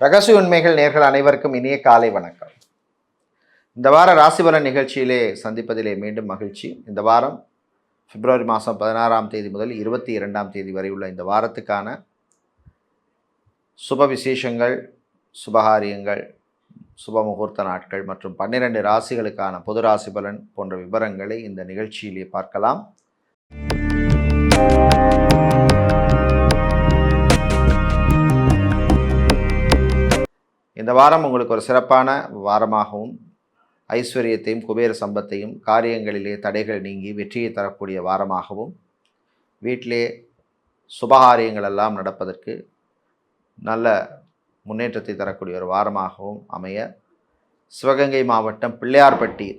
ரகசிய உண்மைகள் நேர்கள் அனைவருக்கும் இனிய காலை வணக்கம். இந்த வார ராசிபலன் நிகழ்ச்சியிலே சந்திப்பதிலே மீண்டும் மகிழ்ச்சி. இந்த வாரம் பிப்ரவரி மாதம் 16ஆம் தேதி முதல் 22ஆம் தேதி வரை உள்ள இந்த வாரத்துக்கான சுப விசேஷங்கள், சுபகாரியங்கள், சுப முகூர்த்த நாட்கள் மற்றும் 12 ராசிகளுக்கான பொது ராசிபலன் போன்ற விவரங்களை இந்த நிகழ்ச்சியிலே பார்க்கலாம். இந்த வாரம் உங்களுக்கு ஒரு சிறப்பான வாரமாகவும் ஐஸ்வர்யத்தையும் குபேர சம்பத்தையும் காரியங்களிலே தடைகள் நீங்கி வெற்றியை தரக்கூடிய வாரமாகவும் வீட்டிலே சுபகாரியங்கள் எல்லாம் நடப்பதற்கு நல்ல முன்னேற்றத்தை தரக்கூடிய ஒரு வாரமாகவும் அமைய சிவகங்கை மாவட்டம் பிள்ளையார்பட்டி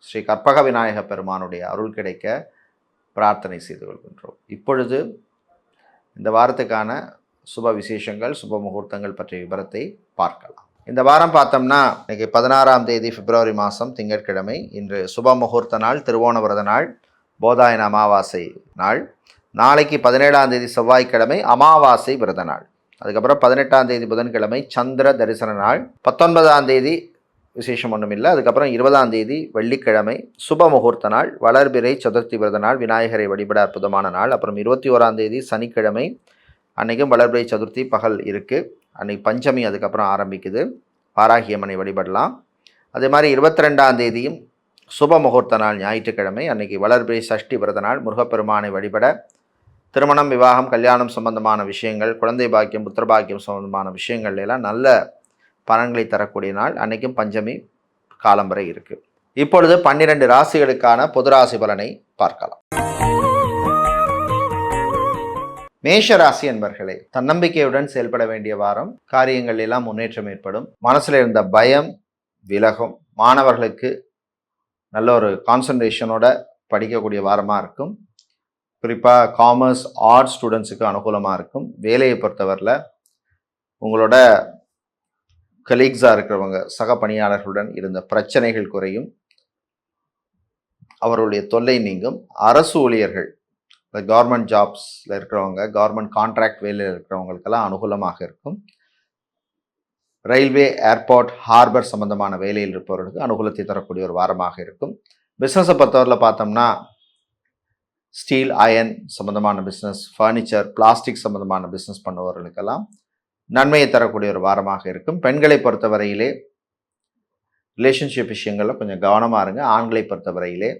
ஸ்ரீ கற்பக விநாயக பெருமானுடைய அருள் கிடைக்க பிரார்த்தனை செய்து கொள்கின்றோம். இப்பொழுது இந்த வாரத்துக்கான சுப விசேஷங்கள், சுப முகூர்த்தங்கள் பற்றிய விவரத்தை பார்க்கலாம். இந்த வாரம் பார்த்தோம்னா இன்றைக்கி 16ஆம் தேதி பிப்ரவரி மாதம் திங்கட்கிழமை. இன்று சுப முகூர்த்த நாள், திருவோண விரத நாள், போதாயன அமாவாசை நாள். நாளைக்கு 17ஆம் தேதி செவ்வாய்க்கிழமை அமாவாசை விரத நாள். அதுக்கப்புறம் 18ஆம் தேதி புதன்கிழமை சந்திர தரிசன நாள். 19ஆம் தேதி விசேஷம் ஒன்றும் இல்லை. அதுக்கப்புறம் 20ஆம் தேதி வெள்ளிக்கிழமை சுப முகூர்த்த நாள், வளர்பிறை சதுர்த்தி விரத நாள், விநாயகரை வழிபட அற்புதமான நாள். அப்புறம் 21ஆம் தேதி சனிக்கிழமை, அன்றைக்கும் வளர்பிறை சதுர்த்தி பகல் இருக்குது. அன்றைக்கி பஞ்சமி அதுக்கப்புறம் ஆரம்பிக்குது, பாராகியம்மனை வழிபடலாம். அதே மாதிரி 22ஆம் தேதியும் சுப முகூர்த்த நாள் ஞாயிற்றுக்கிழமை. அன்றைக்கி வளர்பிறை சஷ்டி விரத நாள், முருகப்பெருமானை வழிபட திருமணம், விவாகம், கல்யாணம் சம்பந்தமான விஷயங்கள், குழந்தை பாக்கியம், புத்திரபாக்கியம் சம்பந்தமான விஷயங்கள் எல்லாம் நல்ல பலன்களை தரக்கூடிய நாள். அன்றைக்கும் பஞ்சமி காலம் வரை இருக்குது. இப்பொழுது 12 ராசிகளுக்கான பொது ராசி பலனை பார்க்கலாம். மேஷ ராசி என்பர்களே, தன்னம்பிக்கையுடன் செயல்பட வேண்டிய வாரம். காரியங்கள் எல்லாம் முன்னேற்றம் ஏற்படும். மனசில் இருந்த பயம் விலகும். மாணவர்களுக்கு நல்ல ஒரு கான்சன்ட்ரேஷனோட படிக்கக்கூடிய வாரமாக இருக்கும். குறிப்பாக காமர்ஸ், ஆர்ட்ஸ் ஸ்டூடெண்ட்ஸுக்கு அனுகூலமாக இருக்கும். வேலையை பொறுத்தவரையில் உங்களோட கலீக்ஸாக இருக்கிறவங்க, சக பணியாளர்களுடன் இருந்த பிரச்சனைகள் குறையும், அவர்களுடைய தொல்லை நீங்கும். அரசு ஊழியர்கள், கவர்மெண்ட் ஜாப்ஸில் இருக்கிறவங்க, கவர்மெண்ட் கான்ட்ராக்ட் வேலையில் இருக்கிறவங்களுக்கெல்லாம் அனுகூலமாக இருக்கும். ரயில்வே, ஏர்போர்ட், ஹார்பர் சம்பந்தமான வேலையில் இருப்பவர்களுக்கு அனுகூலத்தை தரக்கூடிய ஒரு வாரமாக இருக்கும். பிஸ்னஸை பொறுத்தவரையில் பார்த்தோம்னா ஸ்டீல், அயன் சம்பந்தமான பிஸ்னஸ், ஃபர்னிச்சர், பிளாஸ்டிக் சம்பந்தமான பிஸ்னஸ் பண்ணுபவர்களுக்கெல்லாம் நன்மையை தரக்கூடிய ஒரு வாரமாக இருக்கும். பெண்களை பொறுத்தவரையிலே ரிலேஷன்ஷிப் விஷயங்களில் கொஞ்சம் கவனமாக இருங்க. ஆண்களை பொறுத்தவரையிலே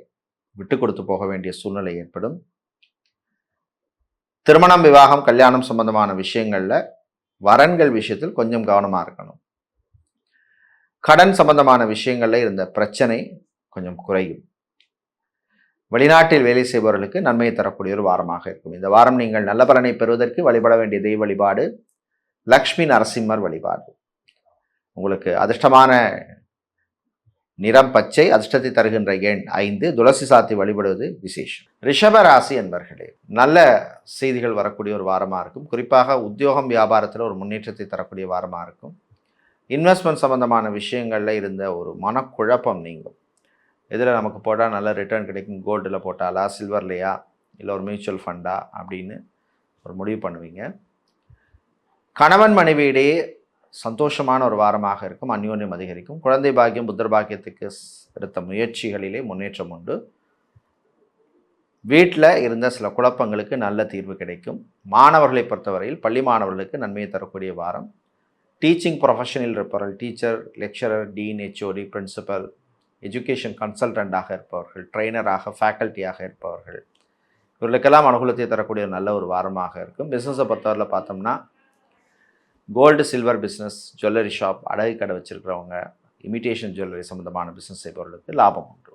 விட்டு கொடுத்து போக வேண்டிய சூழ்நிலை ஏற்படும். திருமணம், விவாகம், கல்யாணம் சம்பந்தமான விஷயங்களில் வரன்கள் விஷயத்தில் கொஞ்சம் கவனமாக இருக்கணும். கடன் சம்பந்தமான விஷயங்களில் இருந்த பிரச்சனை கொஞ்சம் குறையும். வெளிநாட்டில் வேலை செய்பவர்களுக்கு நன்மையை தரக்கூடிய ஒரு வாரமாக இருக்கும். இந்த வாரம் நீங்கள் நல்ல பலனை பெறுவதற்கு வழிபட வேண்டிய தெய்வ வழிபாடு லக்ஷ்மி நரசிம்மர் வழிபாடு. உங்களுக்கு அதிர்ஷ்டமான நிறம் பச்சை, அதிர்ஷ்டத்தை தருகின்ற எண் 5, துளசி சாத்தி வழிபடுவது விசேஷம். ரிஷப ராசி என்பர்களே, நல்ல செய்திகள் வரக்கூடிய ஒரு வாரமாக இருக்கும். குறிப்பாக உத்தியோகம், வியாபாரத்தில் ஒரு முன்னேற்றத்தை தரக்கூடிய வாரமாக இருக்கும். இன்வெஸ்ட்மெண்ட் சம்பந்தமான விஷயங்களில் இருந்த ஒரு மனக்குழப்பம் நீங்கும். இதில் நமக்கு போட்டால் நல்ல ரிட்டர்ன் கிடைக்கும், கோல்டில் போட்டாலா, சில்வர்லையா, இல்லை ஒரு மியூச்சுவல் ஃபண்டா அப்படின்னு ஒரு முடிவு பண்ணுவீங்க. கணவன் மனைவியிடையே சந்தோஷமான ஒரு வாரமாக இருக்கும். அந்யோன்யம் அதிகரிக்கும். குழந்தை பாக்கியம், புத்திர பாக்கியத்துக்கு எடுத்த முயற்சிகளிலே முன்னேற்றம் உண்டு. வீட்டில் இருந்த சில குழப்பங்களுக்கு நல்ல தீர்வு கிடைக்கும். மாணவர்களை பொறுத்தவரையில் பள்ளி மாணவர்களுக்கு நன்மையை தரக்கூடிய வாரம். டீச்சிங் ப்ரொஃபஷனில் இருப்பவர்கள், teacher, lecturer, dean, HOD, principal, education கன்சல்டண்டாக இருப்பவர்கள், ட்ரெயினராக, ஃபேக்கல்ட்டியாக இருப்பவர்கள், இவர்களுக்கெல்லாம் அனுகூலத்தை தரக்கூடிய நல்ல ஒரு வாரமாக இருக்கும். பிஸ்னஸை பொறுத்தவரையில் பார்த்தோம்னா gold, silver business, jewellery shop, அடகு கடை வச்சுருக்கிறவங்க, இமிட்டேஷன் ஜுவல்லரி சம்பந்தமான பிஸ்னஸ் செய்பவர்களுக்கு லாபம் உண்டு.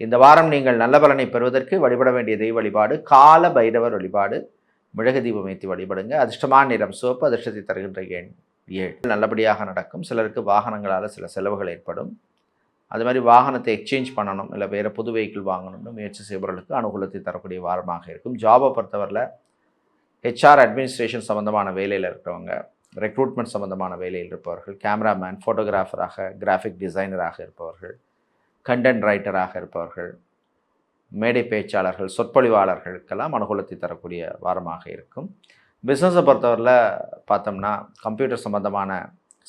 இந்த வாரம் நீங்கள் நல்ல பலனை பெறுவதற்கு வழிபட வேண்டிய தெய்வ வழிபாடு கால பைரவர் வழிபாடு. மிளகு தீபம் ஏற்றி வழிபடுங்க. அதிர்ஷ்டமான நிறம் சிவப்பு, அதிர்ஷ்டத்தை தருகின்ற எண் 7. நல்லபடியாக நடக்கும். சிலருக்கு வாகனங்களால் சில செலவுகள் ஏற்படும். அது மாதிரி வாகனத்தை எக்ஸ்சேஞ்ச் பண்ணணும், இல்லை வேறு புது வெஹிக்கிள் வாங்கணும்னு முயற்சி செய்பவர்களுக்கு அனுகூலத்தை தரக்கூடிய வாரமாக இருக்கும். ஜாபை பொறுத்தவரையில் ஹெச்ஆர், அட்மினிஸ்ட்ரேஷன் சம்மந்தமான வேலையில் இருக்கிறவங்க, ரெக்ரூட்மெண்ட் சம்மந்தமான வேலையில் இருப்பவர்கள், கேமராமேன், ஃபோட்டோகிராஃபராக, கிராஃபிக் டிசைனராக இருப்பவர்கள், கண்டென்ட் ரைட்டராக இருப்பவர்கள், மேடை பேச்சாளர்கள், சொற்பொழிவாளர்களுக்கெல்லாம் அனுகூலத்தை தரக்கூடிய வாரமாக இருக்கும். பிஸ்னஸை பொறுத்தவரையில் பார்த்தோம்னா கம்ப்யூட்டர் சம்மந்தமான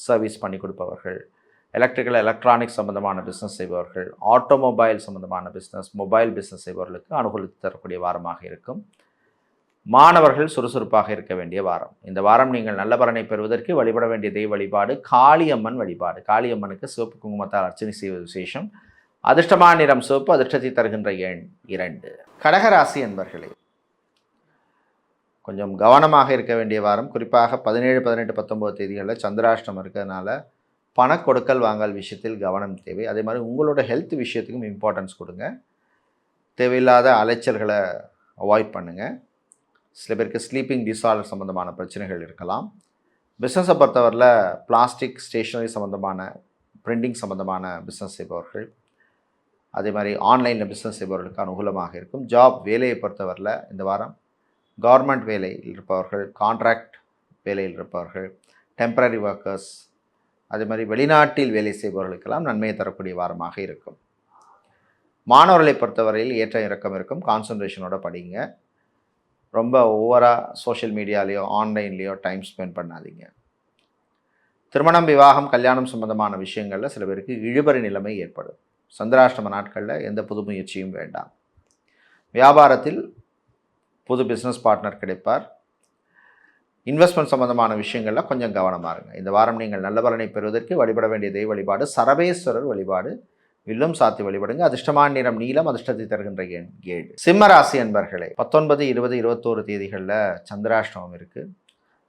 சர்வீஸ் பண்ணி கொடுப்பவர்கள், எலக்ட்ரானிக்ஸ் சம்மந்தமான பிஸ்னஸ் செய்பவர்கள், ஆட்டோமொபைல் சம்மந்தமான பிஸ்னஸ், மொபைல் பிஸ்னஸ் செய்பவர்களுக்கு அனுகூலித்து தரக்கூடிய வாரமாக இருக்கும். மாணவர்கள் சுறுசுறுப்பாக இருக்க வேண்டிய வாரம். இந்த வாரம் நீங்கள் நல்ல பலனை பெறுவதற்கு வழிபட வேண்டிய தெய்வ வழிபாடு காளியம்மன் வழிபாடு. காளியம்மனுக்கு சிவப்பு குங்குமத்தால் அர்ச்சனை செய்வது விசேஷம். அதிர்ஷ்டமான நிறம் சிவப்பு, அதிர்ஷ்டத்தை தருகின்ற எண் 2. கடகராசி என்பர்களே, கொஞ்சம் கவனமாக இருக்க வேண்டிய வாரம். குறிப்பாக 17, 18, 19 தேதிகளில் சந்திராஷ்டமம் இருக்கிறதுனால பண கொடுக்கல் வாங்கல் விஷயத்தில் கவனம் தேவை. அதே மாதிரி உங்களோட ஹெல்த் விஷயத்துக்கும் இம்பார்ட்டன்ஸ் கொடுங்க. தேவையில்லாத அலைச்சல்களை அவாய்ட் பண்ணுங்கள். சில பேருக்கு ஸ்லீப்பிங் டிஸார்டர் சம்மந்தமான பிரச்சனைகள் இருக்கலாம். பிஸ்னஸை பொறுத்தவரையில் பிளாஸ்டிக், ஸ்டேஷ்னரி சம்மந்தமான, பிரிண்டிங் சம்மந்தமான பிஸ்னஸ் செய்பவர்கள், அதே மாதிரி ஆன்லைனில் பிஸ்னஸ் செய்பவர்களுக்கு அனுகூலமாக இருக்கும். ஜாப் வேலையை பொறுத்தவரையில் இந்த வாரம் கவர்மெண்ட் வேலையில் இருப்பவர்கள், கான்ட்ராக்ட் வேலையில் இருப்பவர்கள், டெம்பரரி ஒர்க்கர்ஸ், அதே மாதிரி வெளிநாட்டில் வேலை செய்பவர்களுக்கெல்லாம் நன்மையை தரக்கூடிய வாரமாக இருக்கும். மாணவர்களை பொறுத்தவரையில் ஏற்ற இறக்கம் இருக்கும். கான்சன்ட்ரேஷனோட படிங்க. ரொம்ப ஓவராக சோஷியல் மீடியாலேயோ ஆன்லைன்லேயோ டைம் ஸ்பெண்ட் பண்ணாதீங்க. திருமணம், விவாகம், கல்யாணம் சம்பந்தமான விஷயங்களில் சில பேருக்கு இழுபறி நிலைமை ஏற்படும். சந்திராஷ்டம நாட்களில் எந்த புது முயற்சியும் வேண்டாம். வியாபாரத்தில் புது பிஸ்னஸ் பார்ட்னர் கிடைப்பார். இன்வெஸ்ட்மெண்ட் சம்பந்தமான விஷயங்களில் கொஞ்சம் கவனமாக இருங்க. இந்த வாரம் நீங்கள் நல்ல பலனை பெறுவதற்கு வழிபட வேண்டிய தெய்வ வழிபாடு சரபேஸ்வரர் வழிபாடு. வில்லும் சாத்தி வழிபடுங்க. அதிர்ஷ்டமான நிறம் நீலம், அதிர்ஷ்டத்தை தருகின்ற எண் 7. சிம்ம ராசி அன்பர்களே, 19, 20, 21 தேதிகளில் சந்திராஷ்டமம் இருக்குது.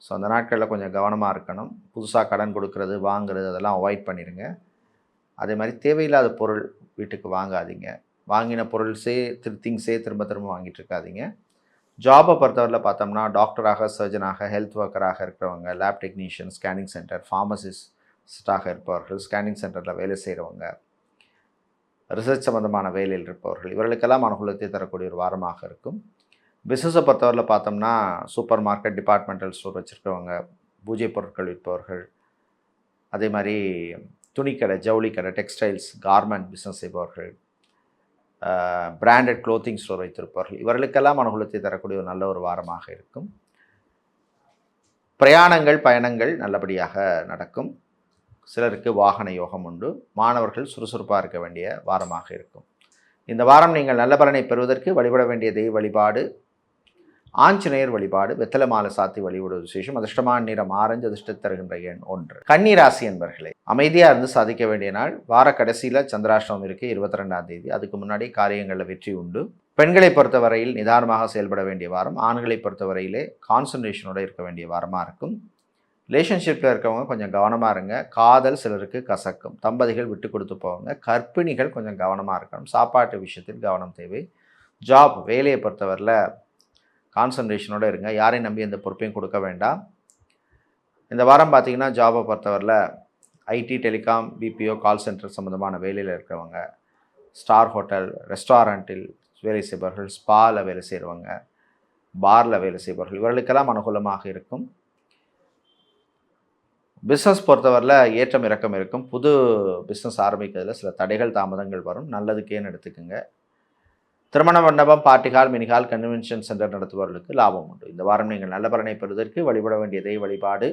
ஸோ அந்த நாட்களில் கொஞ்சம் கவனமாக இருக்கணும். புதுசாக கடன் கொடுக்கறது, வாங்குறது அதெல்லாம் அவாய்ட் பண்ணிடுங்க. அதே மாதிரி தேவையில்லாத பொருள் வீட்டுக்கு வாங்காதீங்க. வாங்கின திங்ஸே திரும்ப திரும்ப வாங்கிட்டு இருக்காதீங்க. ஜாபை பொறுத்தவரையில் பார்த்தோம்னா டாக்டராக, சர்ஜனாக, ஹெல்த் ஒர்க்கராக இருக்கிறவங்க, லேப் டெக்னீஷியன், ஸ்கேனிங் சென்டர், ஃபார்மசிஸ்டாக இருப்பவர்கள், ஸ்கேனிங் சென்டரில் வேலை செய்கிறவங்க, ரிசர்ச் சம்மந்தமான வேலையில் இருப்பவர்கள், இவர்களுக்கெல்லாம் அனுகூலத்தை தரக்கூடிய ஒரு வாரமாக இருக்கும். பிஸ்னஸை பொறுத்தவரையில் பார்த்தோம்னா சூப்பர் மார்க்கெட், டிபார்ட்மெண்டல் ஸ்டோர் வச்சுருக்கவங்க, பூஜை பொருட்கள் விற்பவர்கள், அதே மாதிரி துணிக்கடை, ஜவுளி கடை, டெக்ஸ்டைல்ஸ், கார்மெண்ட் பிஸ்னஸ் செய்பவர்கள், பிராண்டட் க்ளோத்திங் ஸ்டோர் வைத்திருப்பவர்கள், இவர்களுக்கெல்லாம் அனுகூலத்தை தரக்கூடிய ஒரு நல்ல ஒரு வாரமாக இருக்கும். பிரயாணங்கள், பயணங்கள் நல்லபடியாக நடக்கும். சிலருக்கு வாகன யோகம் உண்டு. மாணவர்கள் சுறுசுறுப்பாக இருக்க வேண்டிய வாரமாக இருக்கும். இந்த வாரம் நீங்கள் நல்ல பலனை பெறுவதற்கு வழிபட வேண்டிய தெய்வ வழிபாடு ஆஞ்சநேயர் வழிபாடு. வெத்தலை மாலை சாத்தி வழிபடுவது விசேஷம். அதிர்ஷ்டமான நிறம் ஆரஞ்சு, அதிர்ஷ்டத்தை தருகின்ற எண் 1. கன்னி ராசி என்பர்களே, அமைதியாக இருந்து சாதிக்க வேண்டிய நாள். வார கடைசியில் சந்திராஷ்டமம் இருக்குது, 22ஆம் தேதி. அதுக்கு முன்னாடி காரியங்களில் வெற்றி உண்டு. பெண்களை பொறுத்தவரையில் நிதானமாக செயல்பட வேண்டிய வாரம். ஆண்களை பொறுத்தவரையிலே கான்சன்ட்ரேஷனோடு இருக்க வேண்டிய வாரமாக இருக்கும். ரிலேஷன்ஷிப்பில் இருக்கவங்க கொஞ்சம் கவனமாக இருங்க. காதல் சிலருக்கு கசக்கும். தம்பதிகள் விட்டு கொடுத்து போவாங்க. கர்ப்பிணிகள் கொஞ்சம் கவனமாக இருக்கணும். சாப்பாட்டு விஷயத்தில் கவனம் தேவை. ஜாப், வேலையை பொறுத்தவரையில் கான்சன்ட்ரேஷனோடு இருங்க. யாரையும் நம்பி எந்த பொறுப்பையும் கொடுக்க வேண்டாம். இந்த வாரம் பார்த்திங்கன்னா ஜாபை பொறுத்தவரையில் ID, telecom, BPO, call centre சம்மந்தமான வேலையில் இருக்கிறவங்க, ஸ்டார் ஹோட்டல், ரெஸ்டாரண்ட்டில் வேலை செய்பவர்கள், ஸ்பாவில் வேலை செய்கிறவங்க, பாரில் வேலை செய்பவர்கள், இவர்களுக்கெல்லாம் அனுகூலமாக இருக்கும். பிஸ்னஸ் பொறுத்தவரையில் ஏற்றம் இறக்கம் இருக்கும். புது பிஸ்னஸ் ஆரம்பிக்கிறதுல சில தடைகள், தாமதங்கள் வரும். நல்லதுக்கேன்னு எடுத்துக்கோங்க. திருமண மண்டபம், பார்ட்டிகால், மினிகால், கன்வென்ஷன் சென்டர் நடத்துபவர்களுக்கு லாபம் உண்டு. இந்த வாரம் நீங்கள் நல்ல பலனை பெறுவதற்கு வழிபட வேண்டிய தெய்வ வழிபாடு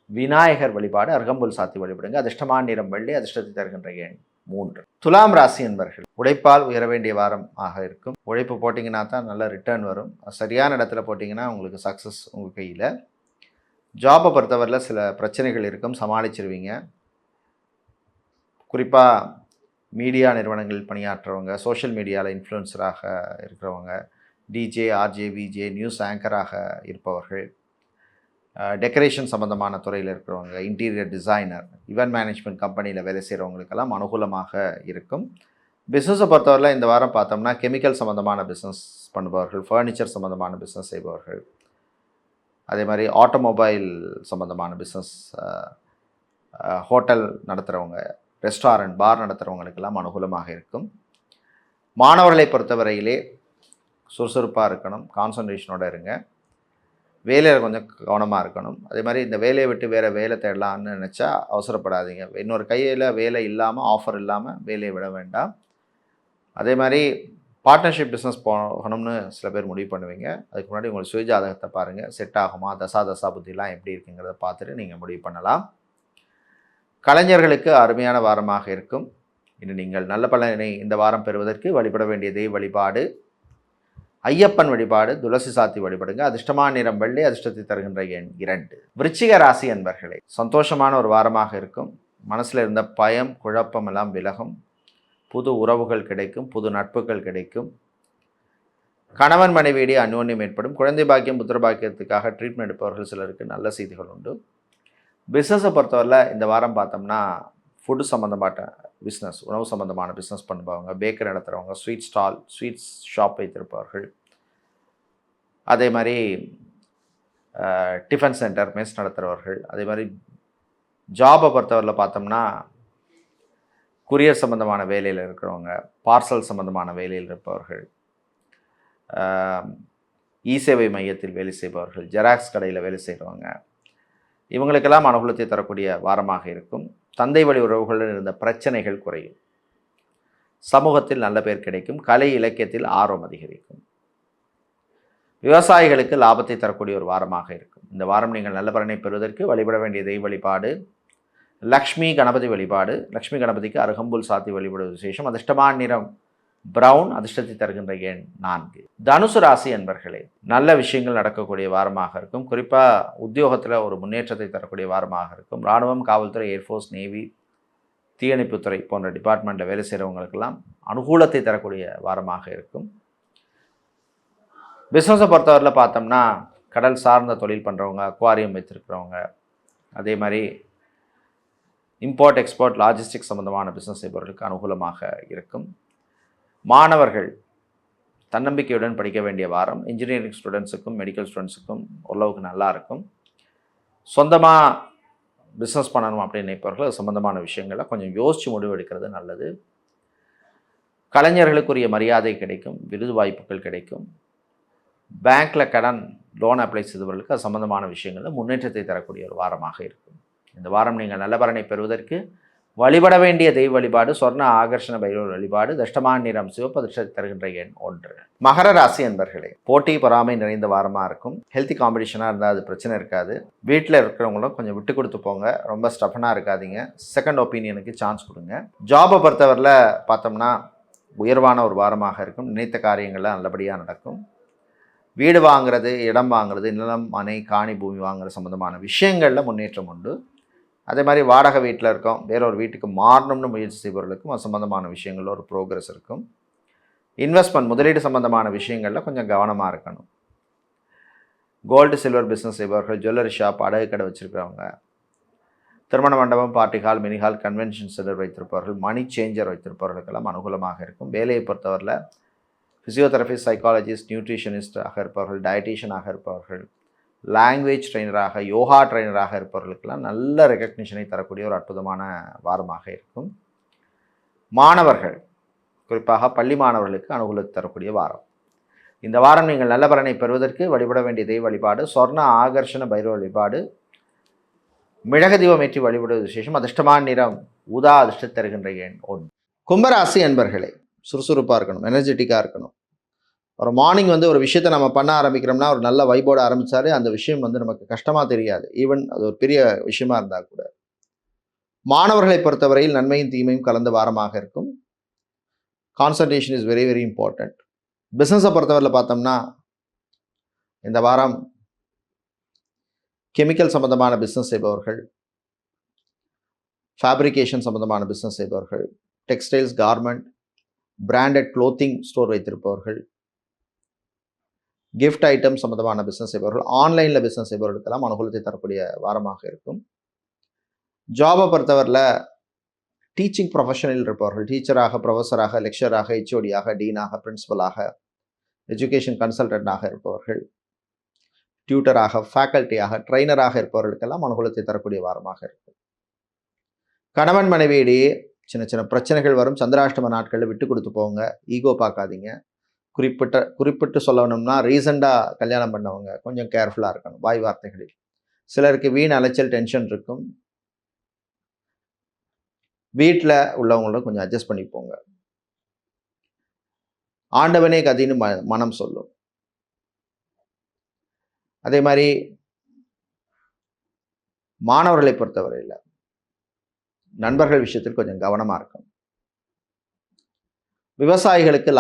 விநாயகர் வழிபாடு. அருகம்புல் சாத்தி வழிபடுங்க. அதிர்ஷ்டமான நிறம் வெள்ளை, அதிர்ஷ்டத்தை தருகின்ற எண் 3. துலாம் ராசி என்பர்கள், உழைப்பால் உயர வேண்டிய வாரம் ஆக இருக்கும். உழைப்பு போட்டிங்கன்னா தான் நல்ல ரிட்டர்ன் வரும். சரியான இடத்துல போட்டிங்கன்னா உங்களுக்கு சக்ஸஸ் உங்கள் கையில். ஜாபை பொறுத்தவரையில் சில பிரச்சனைகள் இருக்கும், சமாளிச்சிருவீங்க. குறிப்பாக மீடியா நிறுவனங்களில் பணியாற்றுறவங்க, சோஷியல் மீடியாவில் இன்ஃப்ளூயன்சராக இருக்கிறவங்க, டிஜே, ஆர்ஜே, விஜே, நியூஸ் ஆங்கராக இருப்பவர்கள், டெக்கரேஷன் சம்மந்தமான துறையில் இருக்கிறவங்க, இன்டீரியர் டிசைனர், ஈவென்ட் மேனேஜ்மெண்ட் கம்பெனியில் வேலை செய்கிறவங்களுக்கெல்லாம் அனுகூலமாக இருக்கும். பிஸ்னஸை பொறுத்தவரையில் இந்த வாரம் பார்த்தோம்னா கெமிக்கல் சம்மந்தமான பிஸ்னஸ் பண்ணுபவர்கள், ஃபர்னிச்சர் சம்மந்தமான பிஸ்னஸ் செய்பவர்கள், அதே மாதிரி ஆட்டோமொபைல் சம்மந்தமான பிஸ்னஸ், ஹோட்டல் நடத்துகிறவங்க, ரெஸ்டாரண்ட், பார் நடத்துகிறவங்களுக்கெல்லாம் அனுகூலமாக இருக்கும். மாணவர்களை பொறுத்தவரையிலே சுறுசுறுப்பாக இருக்கணும், கான்சன்ட்ரேஷனோடு இருங்க. வேலையில் கொஞ்சம் கவனமாக இருக்கணும். அதே மாதிரி இந்த வேலையை விட்டு வேறு வேலை தேடலான்னு நினச்சா அவசரப்படாதீங்க. இன்னொரு கையில் வேலை இல்லாமல், ஆஃபர் இல்லாமல் வேலையை விட வேண்டாம். அதே மாதிரி பார்ட்னர்ஷிப் பிஸ்னஸ் போகணும்னு சில பேர் முடிவு பண்ணுவீங்க. அதுக்கு முன்னாடி உங்கள் சுயஜாதகத்தை பாருங்கள், செட் ஆகுமா, தசா புத்திலாம் எப்படி இருக்குங்கிறத பார்த்துட்டு நீங்கள் முடிவு பண்ணலாம். கலைஞர்களுக்கு அருமையான வாரமாக இருக்கும். இன்று நீங்கள் நல்ல பலனை இந்த வாரம் பெறுவதற்கு வழிபட வேண்டிய தெய்வ வழிபாடு ஐயப்பன் வழிபாடு, துளசி சாத்தி வழிபடுங்க. அதிர்ஷ்டமான நிறம் வெள்ளை, அதிர்ஷ்டத்தை தருகின்ற எண் 2. விருச்சிக ராசி அன்பர்களே, சந்தோஷமான ஒரு வாரமாக இருக்கும். மனசில் இருந்த பயம் குழப்பம் எல்லாம் விலகும். புது உறவுகள் கிடைக்கும், புது நட்புகள் கிடைக்கும். கணவன் மனைவியிடையே அந்யோன்யம் ஏற்படும். குழந்தை பாக்கியம் புத்திர பாக்கியத்துக்காக ட்ரீட்மெண்ட் எடுப்பவர்கள் சிலருக்கு நல்ல செய்திகள் உண்டு. பிஸ்னஸை பொறுத்தவரையில் இந்த வாரம் பார்த்தோம்னா ஃபுட்டு சம்மந்தப்பட்ட பிஸ்னஸ், உணவு சம்மந்தமான பிஸ்னஸ் பண்ணுபவங்க, பேக்கரி நடத்துகிறவங்க, ஸ்வீட் ஸ்டால், ஸ்வீட்ஸ் ஷாப் வைத்திருப்பவர்கள், அதே மாதிரி டிஃபன் சென்டர் மெஸ் நடத்துகிறவர்கள், அதே மாதிரி ஜாபை பொறுத்தவரையில் பார்த்தோம்னா குரியர் சம்மந்தமான வேலையில் இருக்கிறவங்க, பார்சல் சம்மந்தமான வேலையில் இருப்பவர்கள், இ சேவை மையத்தில் வேலை செய்பவர்கள், ஜெராக்ஸ் கடையில் வேலை செய்கிறவங்க, இவங்களுக்கெல்லாம் அனுகூலத்தை தரக்கூடிய வாரமாக இருக்கும். தந்தை வழி உறவுகளில் இருந்த பிரச்சனைகள் குறையும். சமூகத்தில் நல்ல பேர் கிடைக்கும். கலை இலக்கியத்தில் ஆர்வம் அதிகரிக்கும். விவசாயிகளுக்கு லாபத்தை தரக்கூடிய ஒரு வாரமாக இருக்கும். இந்த வாரம் நீங்கள் நல்ல பலனை பெறுவதற்கு வழிபட வேண்டிய தெய்வ வழிபாடு லக்ஷ்மி கணபதி வழிபாடு. லக்ஷ்மி கணபதிக்கு அருகம்புல் சாத்தி வழிபடுவது விசேஷம். அதிர்ஷ்டமான நிறம் பிரவுன், அதிர்ஷ்டத்தை தருகின்ற எண் 4. தனுசு ராசி அன்பர்களே, நல்ல விஷயங்கள் நடக்கக்கூடிய வாரமாக இருக்கும். குறிப்பாக உத்தியோகத்தில் ஒரு முன்னேற்றத்தை தரக்கூடிய வாரமாக இருக்கும். இராணுவம், காவல்துறை, ஏர்ஃபோர்ஸ், நேவி, தீயணைப்புத்துறை போன்ற டிபார்ட்மெண்ட்டில் வேலை செய்கிறவங்களுக்கெல்லாம் அனுகூலத்தை தரக்கூடிய வாரமாக இருக்கும். பிஸ்னஸை பொறுத்தவரையில் பார்த்தோம்னா கடல் சார்ந்த தொழில் பண்ணுறவங்க, அக்வாரியம் வைத்திருக்கிறவங்க, அதே மாதிரி இம்போர்ட் எக்ஸ்போர்ட் லாஜிஸ்டிக்ஸ் சம்மந்தமான பிஸ்னஸ் செய்பவர்களுக்கு அனுகூலமாக இருக்கும். மாணவர்கள் தன்னம்பிக்கையுடன் படிக்க வேண்டிய வாரம். இன்ஜினியரிங் ஸ்டூடெண்ட்ஸுக்கும் மெடிக்கல் ஸ்டூடெண்ட்ஸுக்கும் ஓரளவுக்கு நல்லா இருக்கும். சொந்தமாக பிஸ்னஸ் பண்ணணும் அப்படின்னு நினைப்பவர்கள் அது சம்மந்தமான விஷயங்களை கொஞ்சம் யோசித்து முடிவு எடுக்கிறது நல்லது. கலைஞர்களுக்குரிய மரியாதை கிடைக்கும், விருது வாய்ப்புகள் கிடைக்கும். பேங்க்கில் கடன் லோன் அப்ளை செய்தவர்களுக்கு அது சம்மந்தமான விஷயங்களில் முன்னேற்றத்தை தரக்கூடிய ஒரு வாரமாக இருக்கும். இந்த வாரம் நீங்கள் நல்ல பலனை பெறுவதற்கு வழிபட வேண்டிய தெய்வ வழிபாடு சொர்ண ஆகர்ஷண பைரவர் வழிபாடு. அதிர்ஷ்டமான நிறம் சிவப்பு, அதிர்ஷ்டத்தை தருகின்ற எண் 1. மகர ராசி அன்பர்களே, போட்டி பொறாமை நிறைந்த வாரமாக இருக்கும். ஹெல்த்தி காம்படிஷனாக இருந்தால் அது பிரச்சனை இருக்காது. வீட்டில் இருக்கிறவங்களும் கொஞ்சம் விட்டு கொடுத்து போங்க, ரொம்ப ஸ்டஃபனாக இருக்காதீங்க. செகண்ட் ஒப்பீனியனுக்கு சான்ஸ் கொடுங்க. ஜாபை பொறுத்தவரையில் பார்த்தோம்னா உயர்வான ஒரு வாரமாக இருக்கும். நினைத்த காரியங்கள்லாம் நல்லபடியாக நடக்கும். வீடு வாங்குறது, இடம் வாங்குறது, நிலம், மனை, காணி, பூமி வாங்குறது சம்மந்தமான விஷயங்களில் முன்னேற்றம் உண்டு. அதே மாதிரி வாடகை வீட்டில் இருக்கோம், வேறொரு வீட்டுக்கு மாறணும்னு முயற்சி செய்பவர்களுக்கும் அது சம்மந்தமான விஷயங்களில் ஒரு ப்ரோக்ரஸ் இருக்கும். இன்வெஸ்ட்மெண்ட் முதலீடு சம்மந்தமான விஷயங்களில் கொஞ்சம் கவனமாக இருக்கணும். கோல்டு சில்வர் பிஸ்னஸ் செய்பவர்கள், ஜுவல்லரி ஷாப், அடகு கடை வச்சுருக்கிறவங்க, திருமண மண்டபம், party hall, mini hall, convention centre வைத்திருப்பவர்கள், மணி சேஞ்சர் வைத்திருப்பவர்களுக்கெல்லாம் அனுகூலமாக இருக்கும். வேலையை பொறுத்தவரையில் ஃபிசியோதெரபிஸ்ட், சைக்காலஜிஸ்ட், நியூட்ரிஷனிஸ்டாக இருப்பவர்கள், டயட்டீஷியனாக இருப்பவர்கள், லாங்குவேஜ் ட்ரெயினராக, யோகா ட்ரெயினராக இருப்பவர்களுக்கெல்லாம் நல்ல ரெகக்னிஷனை தரக்கூடிய ஒரு அற்புதமான வாரமாக இருக்கும். மாணவர்கள், குறிப்பாக பள்ளி மாணவர்களுக்கு அனுகூலத்தை தரக்கூடிய வாரம். இந்த வாரம் நீங்கள் நல்ல பலனை பெறுவதற்கு வழிபட வேண்டிய தெய்வ வழிபாடு சொர்ண ஆகர்ஷண பைரவ வழிபாடு. மிளகு தீபம் ஏற்றி வழிபடுவது விசேஷம். அதிர்ஷ்டமான நிறம் ஊதா, அதிர்ஷ்டத்தை தருகின்ற எண் 1. கும்பராசி அன்பர்களே, சுறுசுறுப்பாக இருக்கணும், எனர்ஜெட்டிக்காக இருக்கணும். ஒரு மார்னிங் ஒரு விஷயத்தை நம்ம பண்ண ஆரம்பிக்கிறோம்னா ஒரு நல்ல வைபோடு ஆரம்பித்தாலே அந்த விஷயம் நமக்கு கஷ்டமாக தெரியாது. ஈவன் அது ஒரு பெரிய விஷயமா இருந்தால் கூட. மாணவர்களை பொறுத்தவரையில் நன்மையும் தீமையும் கலந்த வாரமாக இருக்கும். Concentration is very very important. பிஸ்னஸை பொறுத்தவரையில் பார்த்தோம்னா இந்த வாரம் கெமிக்கல் சம்பந்தமான பிஸ்னஸ் செய்பவர்கள், ஃபேப்ரிகேஷன் சம்பந்தமான பிஸ்னஸ் செய்பவர்கள், textiles, garment, branded clothing store வைத்திருப்பவர்கள், கிஃப்ட் ஐட்டம் சம்மந்தமான பிஸ்னஸ் செய்பவர்கள், ஆன்லைனில் பிஸ்னஸ் செய்பவர்களுக்கெல்லாம் அனுகூலத்தை தரக்கூடிய வாரமாக இருக்கும். ஜாபை பொறுத்தவரையில் டீச்சிங் ப்ரொஃபஷனில் இருப்பவர்கள், டீச்சராக, ப்ரொஃபஸராக, லெக்சராக, ஹெச்ஓடியாக, டீனாக, பிரின்சிபலாக, எஜுகேஷன் கன்சல்டன்டாக இருப்பவர்கள், டியூட்டராக, ஃபேக்கல்ட்டியாக, ட்ரைனராக இருப்பவர்களுக்கெல்லாம் அனுகூலத்தை தரக்கூடிய வாரமாக இருக்கும். கணவன் மனைவியிடையே சின்ன சின்ன பிரச்சனைகள் வரும். சந்திராஷ்டம நாட்களில் விட்டு கொடுத்து போங்க, ஈகோ பார்க்காதீங்க. குறிப்பிட்டு சொல்லணும்னா ரீசெண்டாக கல்யாணம் பண்ணவங்க கொஞ்சம் கேர்ஃபுல்லாக இருக்கணும் வாய் வார்த்தைகளில். சிலருக்கு வீண் அலைச்சல், டென்ஷன் இருக்கும். வீட்டில் உள்ளவங்களோட கொஞ்சம் அட்ஜஸ்ட் பண்ணிப்போங்க. ஆண்டவனே கதின்னு மனம் சொல்லும். அதே மாதிரி மாணவர்களை பொறுத்தவரையில் நண்பர்கள் விஷயத்தில் கொஞ்சம் கவனமா இருக்கணும். விவசாயிகளுக்கு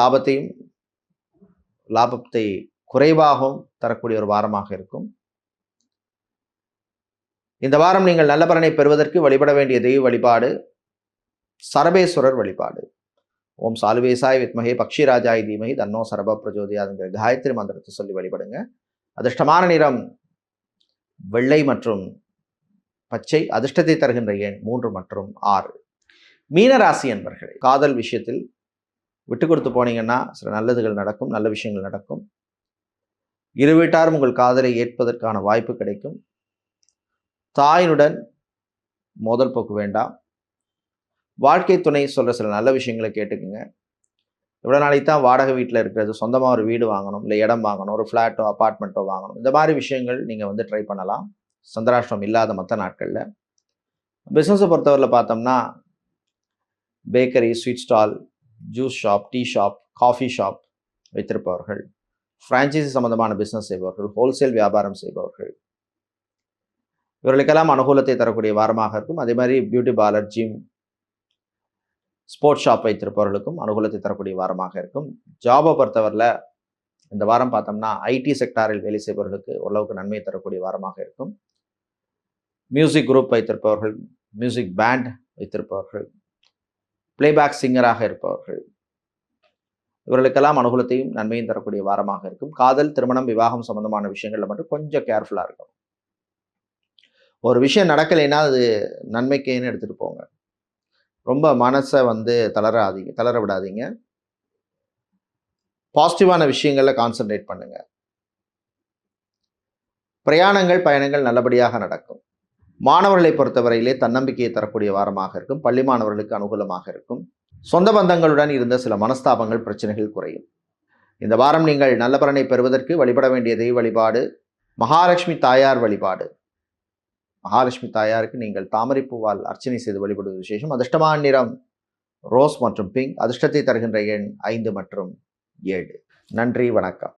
லாபத்தை குறைவாகவும் தரக்கூடிய ஒரு வாரமாக இருக்கும். இந்த வாரம் நீங்கள் நல்ல பலனை பெறுவதற்கு வழிபட வேண்டிய தெய்வ வழிபாடு சரபேஸ்வரர் வழிபாடு. ஓம் சாலுவேசாய் வித்மகே பக்ஷிராஜாய் தீமகி தன்னோ சரப பிரஜோதியாதுங்கிற காயத்ரி மந்திரத்தை சொல்லி வழிபடுங்க. அதிர்ஷ்டமான நிறம் வெள்ளை மற்றும் பச்சை. அதிர்ஷ்டத்தை தருகின்ற எண் 3 மற்றும் 6. மீனராசி என்பர்களே, காதல் விஷயத்தில் விட்டு கொடுத்து போனீங்கன்னா சில நல்லதுகள் நடக்கும், நல்ல விஷயங்கள் நடக்கும். இரு வீட்டாரும் உங்கள் காதலை ஏற்பதற்கான வாய்ப்பு கிடைக்கும். தாயினுடன் மோதல் போக்கு வேண்டாம். வாழ்க்கை துணை சொல்கிற சில நல்ல விஷயங்களை கேட்டுக்குங்க. இவ்வளோ நாளைக்கு தான் வாடகை வீட்டில் இருக்கிறது, சொந்தமாக ஒரு வீடு வாங்கணும், இல்லை இடம் வாங்கணும், ஒரு ஃப்ளாட்டோ அப்பார்ட்மெண்ட்டோ வாங்கணும், இந்த மாதிரி விஷயங்கள் நீங்கள் ட்ரை பண்ணலாம் சந்திராஷ்டிரம் இல்லாத மற்ற நாட்களில். பிஸ்னஸை பொறுத்தவரையில் பார்த்தோம்னா bakery, sweet stall, juice shop, tea shop, coffee shop வைத்திருப்பவர்கள், ஃப்ரான்ச்சைசி சம்பந்தமான பிஸ்னஸ் செய்பவர்கள், ஹோல்சேல் வியாபாரம் செய்பவர்கள், இவர்களுக்கெல்லாம் அனுகூலத்தை தரக்கூடிய வாரமாக இருக்கும். அதே மாதிரி beauty parlour, gym, sports shop வைத்திருப்பவர்களுக்கும் அனுகூலத்தை தரக்கூடிய வாரமாக இருக்கும். ஜாபை பொறுத்தவரையில் இந்த வாரம் பார்த்தோம்னா ஐடி செக்டாரில் வேலை செய்பவர்களுக்கு ஓரளவுக்கு நன்மை தரக்கூடிய வாரமாக இருக்கும். மியூசிக் குரூப் வைத்திருப்பவர்கள், மியூசிக் பேண்ட் வைத்திருப்பவர்கள், பிளேபேக் சிங்கராக இருப்பவர்கள், இவர்களுக்கெல்லாம் அனுகூலத்தையும் நன்மையும் தரக்கூடிய வாரமாக இருக்கும். காதல், திருமணம், விவாகம் சம்பந்தமான விஷயங்களில் மட்டும் கொஞ்சம் கேர்ஃபுல்லாக இருக்கும். ஒரு விஷயம் நடக்கலைன்னா அது நன்மைக்கேன்னு எடுத்துகிட்டு போங்க. ரொம்ப மனசை தளர விடாதீங்க. பாசிட்டிவான விஷயங்களில் கான்சன்ட்ரேட் பண்ணுங்க. பிரயாணங்கள், பயணங்கள் நல்லபடியாக நடக்கும். மாணவர்களை பொறுத்தவரையிலே தன்னம்பிக்கையை தரக்கூடிய வாரமாக இருக்கும். பள்ளி மாணவர்களுக்கு அனுகூலமாக இருக்கும். சொந்த பந்தங்களுடன் இருந்த சில மனஸ்தாபங்கள், பிரச்சனைகள் குறையும். இந்த வாரம் நீங்கள் நல்ல பலனை பெறுவதற்கு வழிபட வேண்டிய தெய்வ வழிபாடு மகாலட்சுமி தாயார் வழிபாடு. மகாலட்சுமி தாயாருக்கு நீங்கள் தாமரைப்பூவால் அர்ச்சனை செய்து வழிபடுவது விசேஷம். அதிர்ஷ்டமான நிறம் ரோஸ் மற்றும் பிங்க். அதிர்ஷ்டத்தை தருகின்ற எண் 5 மற்றும் 7. நன்றி, வணக்கம்.